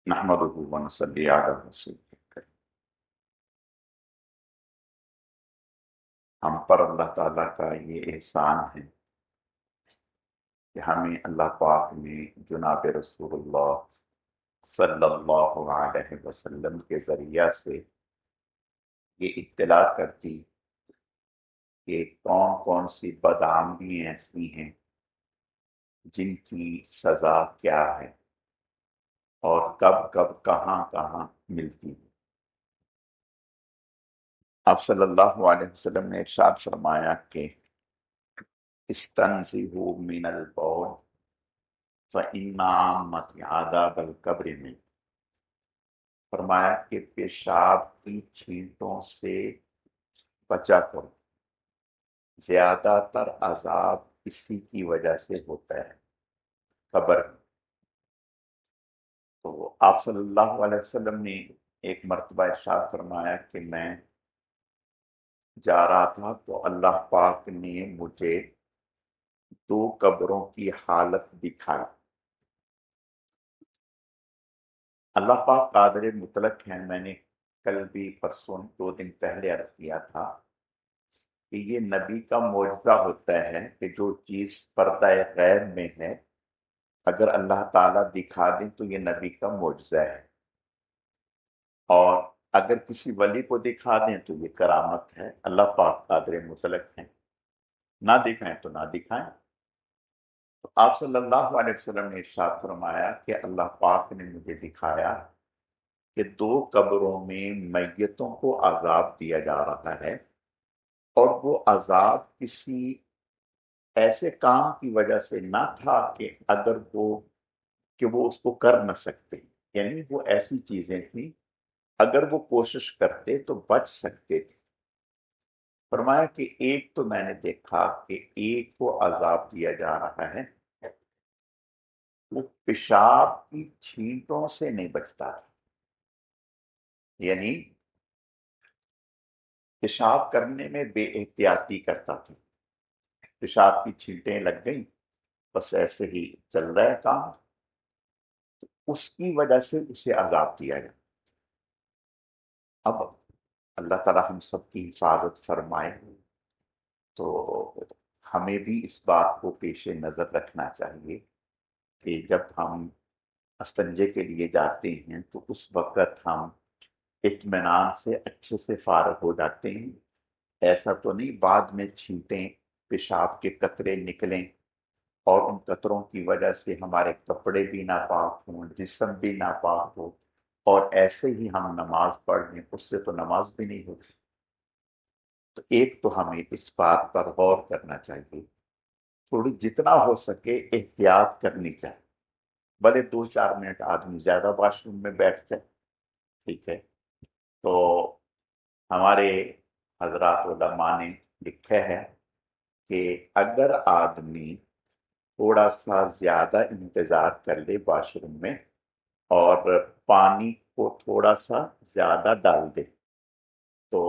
نحمده ونصلي على رسوله الكريم۔ ہم پر اللہ تعالیٰ کا یہ احسان ہے کہ ہمیں اللہ پاک نے جناب رسول اللہ صلی اللہ علیہ وسلم کے ذریعہ سے یہ اطلاع کر دی کہ کون کون سی بدعملیاں ایسی ہیں جن کی سزا کیا ہے اور کب کب کہاں کہاں ملتی ہے۔ آپ صلی اللہ علیہ وسلم نے ارشاد فرمایا کہ استنزہوا من البول فإن عامت عذاب القبر میں، فرمایا کہ پیشاب کی چھینٹوں سے بچا کرو، زیادہ تر عذاب اسی کی وجہ سے ہوتا ہے قبر میں۔ تو آپ صلی اللہ علیہ وسلم نے ایک مرتبہ ارشاد فرمایا کہ میں جا رہا تھا تو اللہ پاک نے مجھے دو قبروں کی حالت دکھائی۔ اللہ پاک قادر مطلق ہے، میں نے کل بھی پرسوں 2 دن پہلے عرض کیا تھا کہ یہ نبی کا معجزہ ہوتا ہے کہ جو چیز پردہ غیب میں ہے اگر اللہ تعالیٰ دکھا دیں تو یہ نبی کا معجزہ ہے، اور اگر کسی ولی کو دکھا دیں تو یہ کرامت ہے۔ اللہ پاک قادر مطلق ہیں، نہ دکھائیں تو نہ دکھائیں۔ تو آپ صلی اللہ علیہ وسلم نے ارشاد فرمایا کہ اللہ پاک نے مجھے دکھایا کہ 2 قبروں میں میتوں کو عذاب دیا جا رہا ہے، اور وہ عذاب کسی ایسے کام کی وجہ سے نہ تھا کہ اگر وہ اس کو کر نہ سکتے، یعنی وہ ایسی چیزیں تھیں اگر وہ کوشش کرتے تو بچ سکتے تھے۔ فرمایا کہ ایک تو میں نے دیکھا کہ ایک کو عذاب دیا جا رہا ہے، وہ پیشاب کی چھینٹوں سے نہیں بچتا تھا، یعنی پیشاب کرنے میں بے احتیاطی کرتا تھا، پیشاب کی چھینٹیں لگ گئیں، بس ایسے ہی چل رہا ہے کام، اس کی وجہ سے اسے عذاب دیا گیا۔ اب اللہ تعالیٰ ہم سب کی حفاظت فرمائے، تو ہمیں بھی اس بات کو پیش نظر رکھنا چاہیے کہ جب ہم استنجے کے لیے جاتے ہیں تو اس وقت ہم اطمینان سے اچھے سے فارغ ہو جاتے ہیں۔ ایسا تو نہیں بعد میں چھینٹیں پیشاب کے قطرے نکلیں اور ان قطروں کی وجہ سے ہمارے کپڑے بھی ناپاک ہوں، جسم بھی ناپاک ہو، اور ایسے ہی ہم نماز پڑھ لیں، اس سے تو نماز بھی نہیں ہوتی۔ تو ایک تو ہمیں اس بات پر غور کرنا چاہیے، تھوڑی جتنا ہو سکے احتیاط کرنی چاہیے، بھلے 2-4 منٹ آدمی زیادہ واش روم میں بیٹھ جائے، ٹھیک ہے۔ تو ہمارے حضرات علماء نے لکھا ہے کہ اگر آدمی تھوڑا سا زیادہ انتظار کر لے واش روم میں اور پانی کو تھوڑا سا زیادہ ڈال دے تو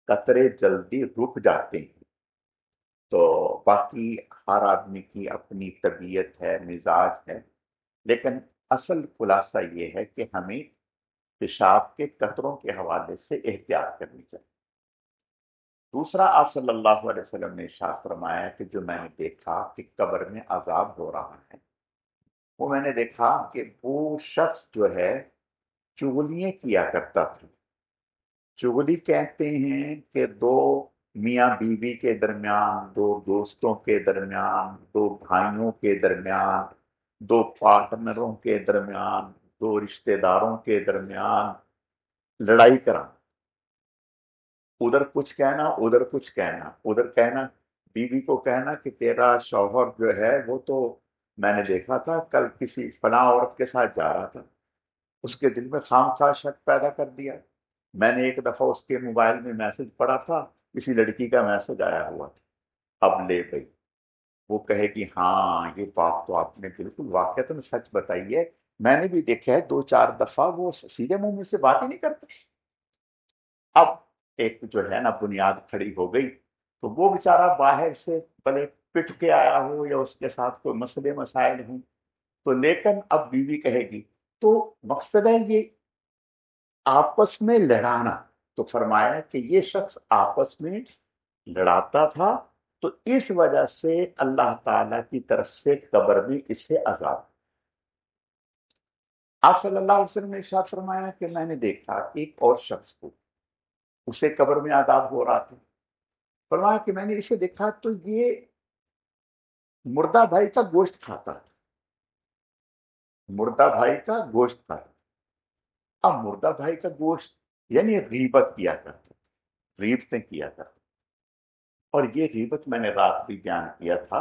قطرے جلدی رک جاتے ہیں۔ تو باقی ہر آدمی کی اپنی طبیعت ہے، مزاج ہے، لیکن اصل خلاصہ یہ ہے کہ ہمیں پیشاب کے قطروں کے حوالے سے احتیاط کرنی چاہیے۔ دوسرا، آپ صلی اللہ علیہ وسلم نے ارشاد فرمایا کہ جو میں نے دیکھا کہ قبر میں عذاب ہو رہا ہے، وہ میں نے دیکھا کہ وہ شخص جو ہے چغلیاں کیا کرتا تھا۔ چغلی کہتے ہیں کہ 2 میاں بیوی کے درمیان، 2 دوستوں کے درمیان، 2 بھائیوں کے درمیان، 2 پارٹنروں کے درمیان، 2 رشتہ داروں کے درمیان لڑائی کرا، ادھر کچھ کہنا ادھر کچھ کہنا، ادھر کہنا بیوی کو کہنا کہ تیرا شوہر جو ہے وہ تو میں نے دیکھا تھا کل کسی فلاں عورت کے ساتھ جا رہا تھا، اس کے دل میں خام خواہ شک پیدا کر دیا، میں نے ایک دفعہ اس کے موبائل میں میسج پڑھا تھا، کسی لڑکی کا میسج آیا ہوا تھا، اب لے گئی۔ وہ کہے کہ ہاں یہ بات تو آپ نے بالکل واقعتاً سچ بتائی ہے، میں نے بھی دیکھا ہے 2-4 دفعہ وہ سیدھے منہ مجھ سے بات ہی نہیں کرتے۔ اب ایک جو ہے نا بنیاد کھڑی ہو گئی، تو وہ بیچارہ باہر سے بھلے پٹ کے آیا ہو یا اس کے ساتھ کوئی مسئلے مسائل ہوں، تو لیکن اب بیوی کہے گی تو مقصد ہے یہ آپس میں لڑانا. تو فرمایا کہ یہ شخص آپس میں لڑاتا تھا، تو اس وجہ سے اللہ تعالیٰ کی طرف سے قبر میں اسے عذاب. آپ صلی اللہ علیہ وسلم نے ارشاد فرمایا کہ میں نے دیکھا ایک اور شخص کو، اسے قبر میں عذاب ہو رہا تھا. فرمایا کہ میں نے اسے دیکھا تو یہ مردہ بھائی کا گوشت کھاتا تھا، مردہ بھائی کا گوشت کھاتا. اب مردہ بھائی کا گوشت یعنی غیبت کیا کرتا تھا، غیبتیں کیا کرتا. اور یہ غیبت میں نے رات بھی بیان کیا تھا،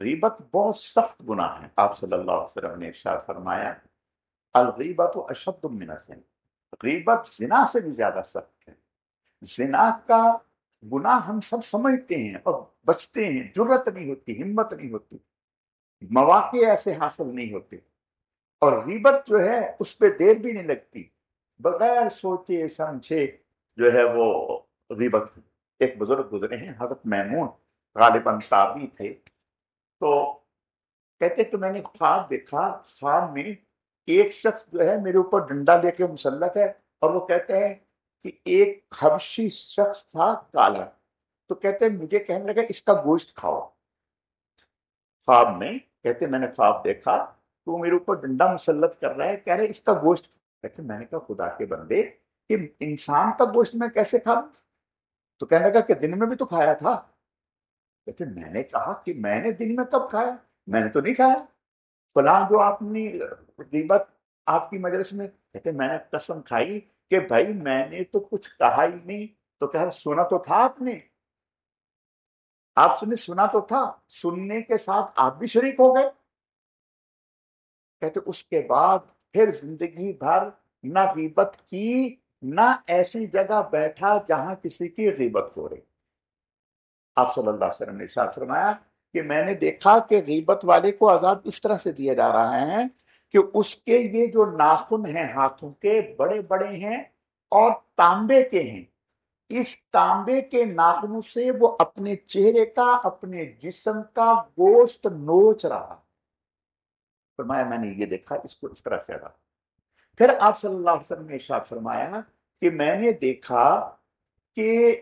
غیبت بہت سخت گناہ ہے. آپ صلی اللہ علیہ وسلم نے ارشاد فرمایا الغیبت اشد من الزنا، غیبت زنا سے بھی زیادہ سخت ہے. زنا کا گناہ ہم سب سمجھتے ہیں اور بچتے ہیں، جرت نہیں ہوتی، ہمت نہیں ہوتی، مواقع ایسے حاصل نہیں ہوتے. اور غیبت جو ہے اس پہ دیر بھی نہیں لگتی، بغیر سوچے سمجھے جو ہے وہ غیبت. ایک بزرگ گزرے ہیں حضرت میمون، غالباً تابعی تھے. تو کہتے کہ میں نے خواب دیکھا، خواب میں ایک شخص جو ہے میرے اوپر ڈنڈا لے کے مسلط ہے، اور وہ کہتے ہیں کہ ایک حبشی شخص تھا کالا. تو کہتے ہیں مجھے کہنے لگا اس کا گوشت کھاؤ. خواب میں کہتے میں نے خواب دیکھا تو وہ میرے اوپر ڈنڈا مسلط کر رہا ہے، کہہ رہے اس کا گوشت. کہتے میں نے کہا خدا کے بندے کہ انسان کا گوشت میں کیسے کھا لوں؟ تو کہنے لگا کہ دن میں بھی تو کھایا تھا. کہتے میں نے کہا کہ میں نے دن میں کب کھایا؟ میں نے تو نہیں کھایا. فلاں جو آپ نے غیبت آپ کی مجلس میں، کہتے میں نے قسم کھائی کہ بھائی میں نے تو کچھ کہا ہی نہیں. تو کہا سنا تو تھا آپ نے، آپ نے سنا تو تھا، سننے کے ساتھ آپ بھی شریک ہو گئے. کہتے اس کے بعد پھر زندگی بھر نہ غیبت کی، نہ ایسی جگہ بیٹھا جہاں کسی کی غیبت ہو رہی. آپ صلی اللہ علیہ وسلم نے ارشاد فرمایا کہ میں نے دیکھا کہ غیبت والے کو عذاب اس طرح سے دیا جا رہا ہے کہ اس کے یہ جو ناخن ہیں ہاتھوں کے بڑے بڑے ہیں اور تانبے کے ہیں، اس تانبے کے ناخنوں سے وہ اپنے چہرے کا، اپنے جسم کا گوشت نوچ رہا. فرمایا میں نے یہ دیکھا اس کو اس طرح سے عذاب. پھر آپ صلی اللہ علیہ وسلم نے ارشاد فرمایا کہ میں نے دیکھا کہ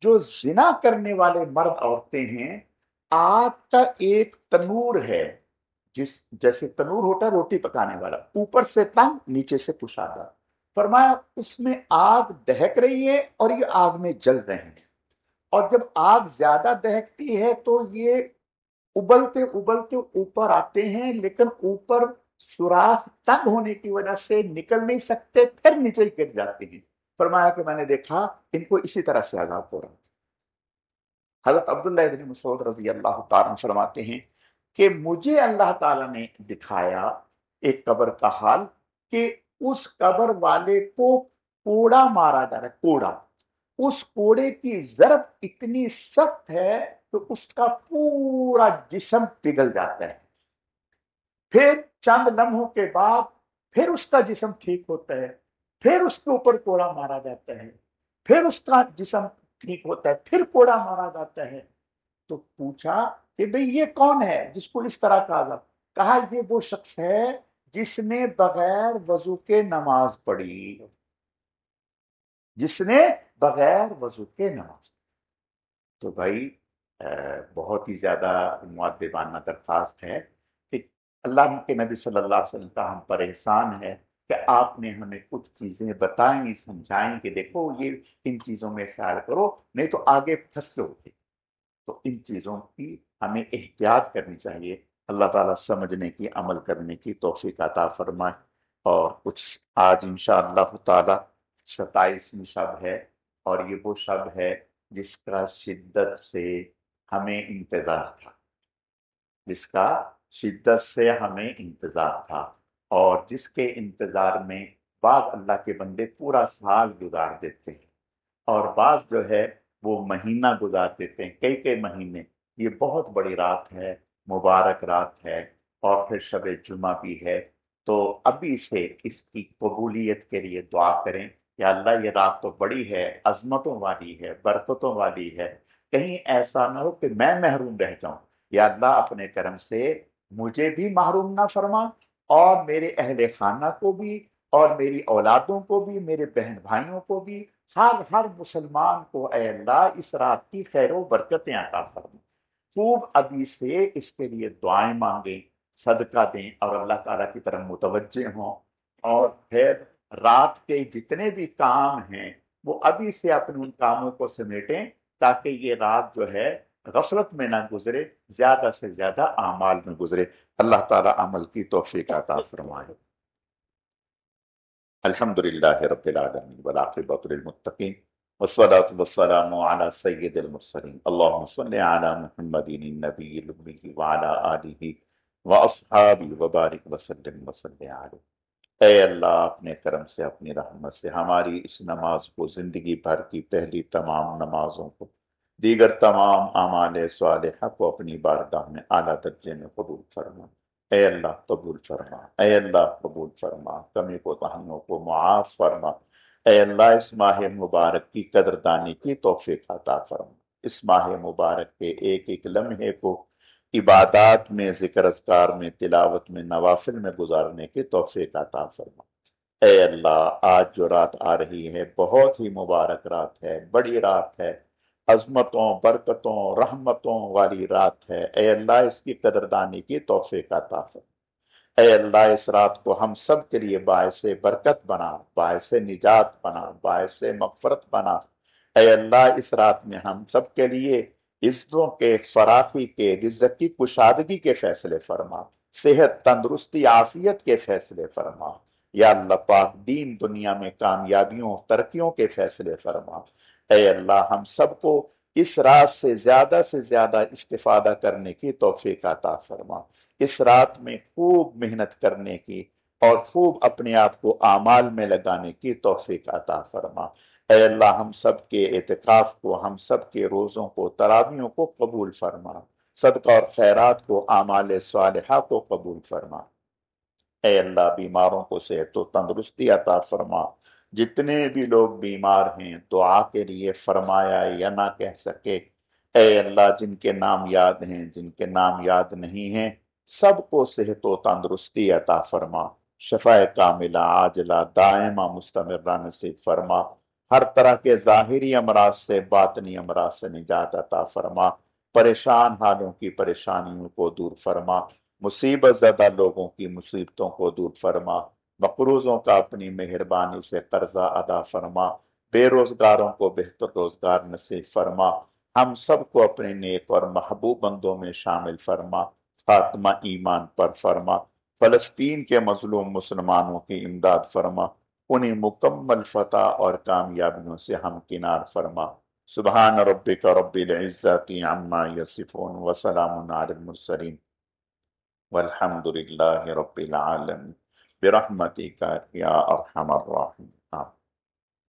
جو زنا کرنے والے مرد عورتیں ہیں، آگ کا ایک تنور ہے، جیسے تنور ہوتا ہے روٹی پکانے والا، اوپر سے تنگ نیچے سے کشادہ. فرمایا اس میں آگ دہک رہی ہے اور یہ آگ میں جل رہے ہیں. اور جب آگ زیادہ دہکتی ہے تو یہ ابلتے ابلتے اوپر آتے ہیں، لیکن اوپر سوراخ تنگ ہونے کی وجہ سے نکل نہیں سکتے، پھر نیچے ہی گر جاتے ہیں. فرمایا کہ میں نے دیکھا ان کو اسی طرح سے عذاب ہو رہا تھا. حضرت عبداللہ ابن مسعود رضی اللہ تعالیٰ عنہ فرماتے ہیں کہ مجھے اللہ تعالیٰ نے دکھایا ایک قبر کا حال کہ اس قبر والے کو کوڑا مارا جا رہا ہے. کوڑا، اس کوڑے کی ضرب اتنی سخت ہے کہ اس کا پورا جسم پگھل جاتا ہے. پھر چند لمحوں کے بعد پھر اس کا جسم ٹھیک ہوتا ہے، پھر اس کے اوپر کوڑا مارا جاتا ہے، پھر اس کا جسم ٹھیک ہوتا ہے، پھر کوڑا مارا جاتا ہے. تو پوچھا کہ بھئی یہ کون ہے جس کو اس طرح کا عذاب؟ کہا یہ وہ شخص ہے جس نے بغیر وضو کے نماز پڑھی، جس نے بغیر وضو کے نماز پڑھی. تو بھائی بہت ہی زیادہ مؤدبانہ درخواست ہے کہ اللہ کے نبی صلی اللہ علیہ وسلم کا ہم پر احسان ہے کہ آپ نے ہمیں کچھ چیزیں بتائیں، سمجھائیں کہ دیکھو یہ ان چیزوں میں خیال کرو نہیں تو آگے پھنس گے. تو ان چیزوں کی ہمیں احتیاط کرنی چاہیے. اللہ تعالیٰ سمجھنے کی، عمل کرنے کی توفیق عطا فرمائے. اور کچھ آج انشاءاللہ تعالیٰ 27ویں شب ہے، اور یہ وہ شب ہے جس کا شدت سے ہمیں انتظار تھا، جس کا شدت سے ہمیں انتظار تھا، اور جس کے انتظار میں بعض اللہ کے بندے پورا سال گزار دیتے ہیں، اور بعض جو ہے وہ مہینہ گزار دیتے ہیں، کئی کئی مہینے. یہ بہت بڑی رات ہے، مبارک رات ہے، اور پھر شب جمعہ بھی ہے. تو ابھی سے اس کی قبولیت کے لیے دعا کریں. یا اللہ یہ رات تو بڑی ہے، عظمتوں والی ہے، برکتوں والی ہے، کہیں ایسا نہ ہو کہ میں محروم رہ جاؤں. یا اللہ اپنے کرم سے مجھے بھی محروم نہ فرما، اور میرے اہل خانہ کو بھی، اور میری اولادوں کو بھی، میرے بہن بھائیوں کو بھی، ہر مسلمان کو اے اللہ اس رات کی خیر و برکتیں عطا فرما۔ خوب ابھی سے اس کے لیے دعائیں مانگیں، صدقہ دیں، اور اللہ تعالیٰ کی طرف متوجہ ہوں، اور پھر رات کے جتنے بھی کام ہیں وہ ابھی سے اپنے ان کاموں کو سمیٹیں، تاکہ یہ رات جو ہے غفلت میں نہ گزرے، زیادہ سے زیادہ اعمال میں گزرے۔ اللہ تعالیٰ عمل کی توفیق عطا فرمائے۔ الحمد للہ رب العالمین والعاقبۃ للمتقین والصلاة والسلام علی سید المرسلین اللہم صل علی محمد النبی الأمی وعلی آلہ واصحابہ وبارک وسلم وسلم علیہ۔ اے اللہ اپنے کرم سے، اپنی رحمت سے ہماری اس نماز کو، زندگی بھر کی پہلی تمام نمازوں کو، دیگر تمام اعمال صالحہ کو اپنی بارگاہ میں اعلیٰ درجے میں قبول فرما۔ اے اللہ قبول فرما، اے اللہ قبول فرما، کمی کوتاہیوں کو معاف فرما۔ اے اللہ اس ماہ مبارک کی قدردانی کی توفیق عطا فرما، اس ماہ مبارک کے ایک ایک لمحے کو عبادات میں، ذکر اذکار میں، تلاوت میں، نوافل میں گزارنے کی توفیق عطا فرما۔ اے اللہ آج جو رات آ رہی ہے بہت ہی مبارک رات ہے، بڑی رات ہے، عظمتوں، برکتوں، رحمتوں والی رات ہے۔ اے اللہ اس کی قدردانی کی توفیق عطا فرما۔ اے اللہ اس رات کو ہم سب کے لیے باعث برکت بنا، باعث نجات بنا، باعث مغفرت بنا۔ اے اللہ اس رات میں ہم سب کے لیے عزتوں کے، فراخی کے، رزق کی کشادگی کے فیصلے فرما، صحت، تندرستی، عافیت کے فیصلے فرما۔ یا اللہ پاک دین دنیا میں کامیابیوں، ترقیوں کے فیصلے فرما۔ اے اللہ ہم سب کو اس رات سے زیادہ استفادہ کرنے کی توفیق عطا فرما، اس رات میں خوب محنت کرنے کی اور خوب اپنے آپ کو اعمال میں لگانے کی توفیق عطا فرما۔ اے اللہ ہم سب کے اعتکاف کو، ہم سب کے روزوں کو، تراویحوں کو قبول فرما، صدقہ اور خیرات کو، اعمال صالحہ کو قبول فرما۔ اے اللہ بیماروں کو صحت و تندرستی عطا فرما، جتنے بھی لوگ بیمار ہیں دعا کے لیے فرمایا یا نہ کہہ سکے، اے اللہ جن کے نام یاد ہیں، جن کے نام یاد نہیں ہیں، سب کو صحت و تندرستی عطا فرما، شفاء کاملہ عاجلہ دائمہ مستمرہ نصیب فرما، ہر طرح کے ظاہری امراض سے، باطنی امراض سے نجات عطا فرما، پریشان حالوں کی پریشانیوں کو دور فرما، مصیبت زدہ لوگوں کی مصیبتوں کو دور فرما، مقروضوں کا اپنی مہربانی سے قرضہ ادا فرما، بے روزگاروں کو بہتر روزگار نصیب فرما، ہم سب کو اپنے نیک اور محبوب بندوں میں شامل فرما، خاتمہ ایمان پر فرما، فلسطین کے مظلوم مسلمانوں کی امداد فرما، انہیں مکمل فتح اور کامیابیوں سے ہمکنار فرما۔ سبحان ربک رب العزت عما یصفون وسلام علی المرسلین والحمد للہ رب العالمین برحمتک یا ارحم الراحمین۔